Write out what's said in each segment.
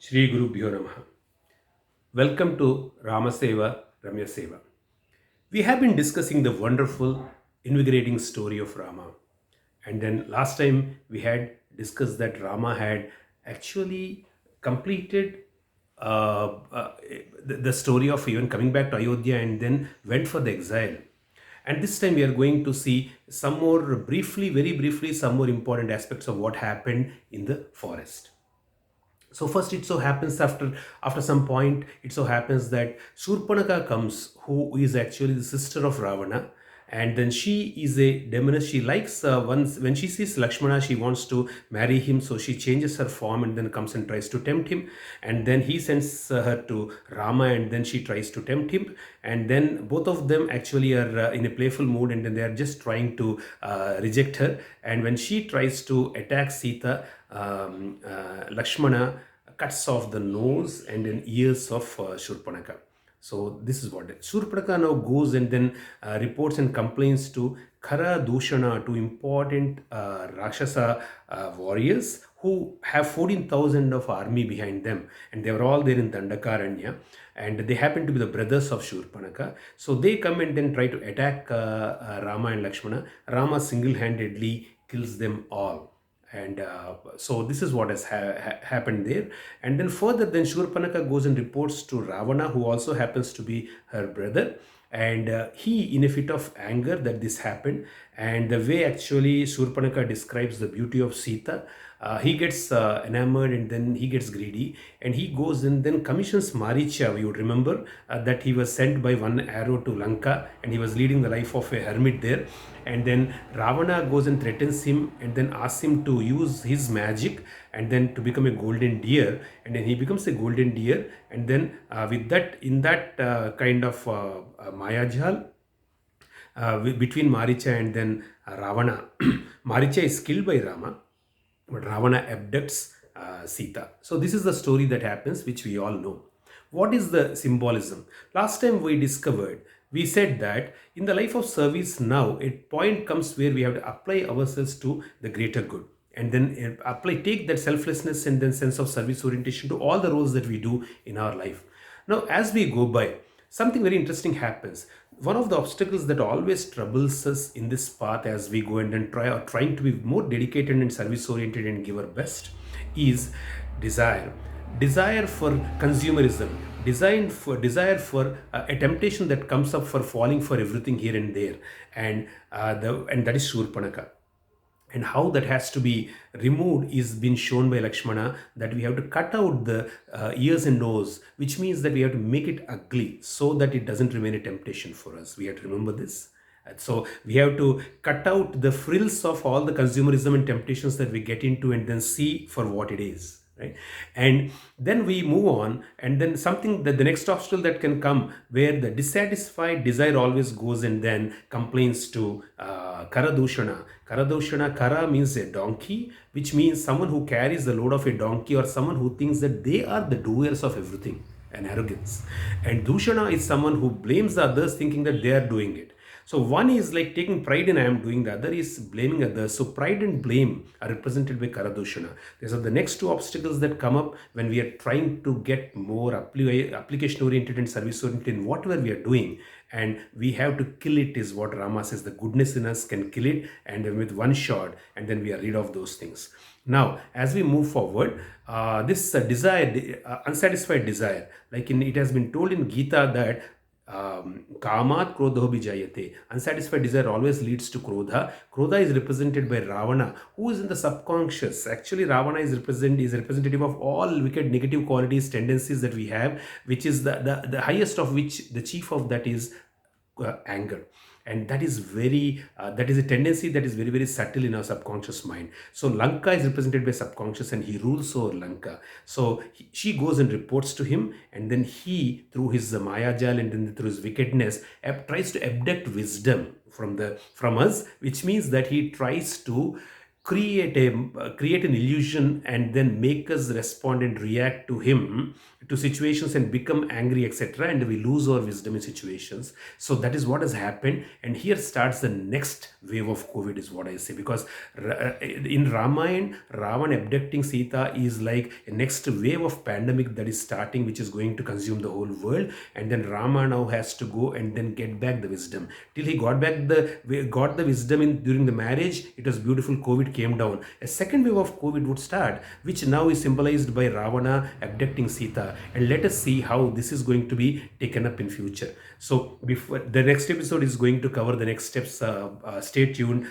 Shri Guru Bhyo Namaha. Welcome to Ramaseva Ramya Seva. We have been discussing the wonderful, invigorating story of Rama. And then last time we had discussed that Rama had actually completed the story of even coming back to Ayodhya and then went for the exile. And this time we are going to see some more briefly, very briefly, some more important aspects of what happened in the forest. So first, it so happens after some point, it so happens that Shurpanaka comes, who is actually the sister of Ravana, and then she is a demoness. She likes once when she sees Lakshmana, she wants to marry him, so she changes her form and then comes and tries to tempt him, and then he sends her to Rama, and then she tries to tempt him, and then both of them actually are in a playful mood, and then they are just trying to reject her, and when she tries to attack Sita, Lakshmana cuts off the nose and then ears of Shurpanaka. So this is what Shurpanaka now goes and then reports and complains to Khara Dushana, to important Rakshasa warriors who have 14,000 of army behind them, and they were all there in Dandakaranya, and they happen to be the brothers of Shurpanaka. So they come and then try to attack Rama and Lakshmana. Rama single-handedly kills them all. And so this is what has happened there. And then further, then Shurpanaka goes and reports to Ravana, who also happens to be her brother, and he, in a fit of anger that this happened, and the way actually Shurpanaka describes the beauty of Sita, he gets enamored, and then he gets greedy, and he goes and then commissions Maricha. You would remember that he was sent by one arrow to Lanka, and he was leading the life of a hermit there. And then Ravana goes and threatens him and then asks him to use his magic and then to become a golden deer, and then he becomes a golden deer, and then with that, in that kind of Mayajal between Maricha and then Ravana. Maricha is killed by Rama, but Ravana abducts Sita. So this is the story that happens, which we all know. What is the symbolism? Last time we said that in the life of service now, a point comes where we have to apply ourselves to the greater good. And then take that selflessness and then sense of service orientation to all the roles that we do in our life. Now, as we go by, something very interesting happens. One of the obstacles that always troubles us in this path as we go and then trying to be more dedicated and service oriented and give our best is desire. Desire for consumerism, desire for a temptation that comes up for falling for everything here and there, and that is Shurpanaka. And how that has to be removed is been shown by Lakshmana, that we have to cut out the ears and nose, which means that we have to make it ugly so that it doesn't remain a temptation for us. We have to remember this. And so we have to cut out the frills of all the consumerism and temptations that we get into and then see for what it is. Right? And then we move on, and then something that the next obstacle that can come, where the dissatisfied desire always goes and then complains to Karadushana. Karadushana, Kara means a donkey, which means someone who carries the load of a donkey, or someone who thinks that they are the doers of everything, and arrogance. And Dushana is someone who blames the others, thinking that they are doing it. So one is like taking pride in I am doing, the other is blaming others. So pride and blame are represented by Karadushana. These are the next two obstacles that come up when we are trying to get more application oriented and service oriented in whatever we are doing. And we have to kill it, is what Rama says. The goodness in us can kill it, and then with one shot, and then we are rid of those things. Now, as we move forward, this desire, unsatisfied desire, it has been told in Gita that Kamat krodho bijayate. Unsatisfied desire always leads to krodha. Krodha is represented by Ravana, who is in the subconscious. Actually, Ravana is representative of all wicked negative qualities, tendencies that we have, which is the highest of which, the chief of that is anger. And that is that is a tendency that is very, very subtle in our subconscious mind. So Lanka is represented by subconscious, and he rules over Lanka. So she goes and reports to him, and then he, through his Mayajal and then through his wickedness, tries to abduct wisdom from us, which means that he tries to create an illusion and then make us respond and react to him to situations and become angry, etc., and we lose our wisdom in situations. So that is what has happened, and here starts the next wave of COVID, is what I say, because in Ramayana, Ravan abducting Sita is like a next wave of pandemic that is starting, which is going to consume the whole world, and then Rama now has to go and then get back the wisdom. Till he got the wisdom in during the marriage, it was beautiful. COVID came down. A second wave of COVID would start, which now is symbolized by Ravana abducting Sita, and let us see how this is going to be taken up in future. So before the next episode is going to cover the next steps, stay tuned,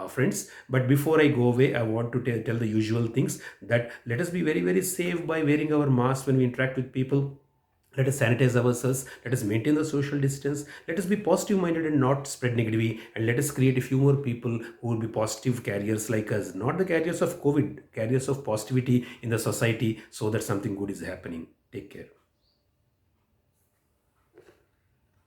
friends. But before I go away, I want to tell the usual things, that let us be very very safe by wearing our mask when we interact with people. Let us sanitize ourselves. Let us maintain the social distance. Let us be positive minded and not spread negativity. And let us create a few more people who will be positive carriers like us, not the carriers of COVID, carriers of positivity in the society, so that something good is happening. Take care.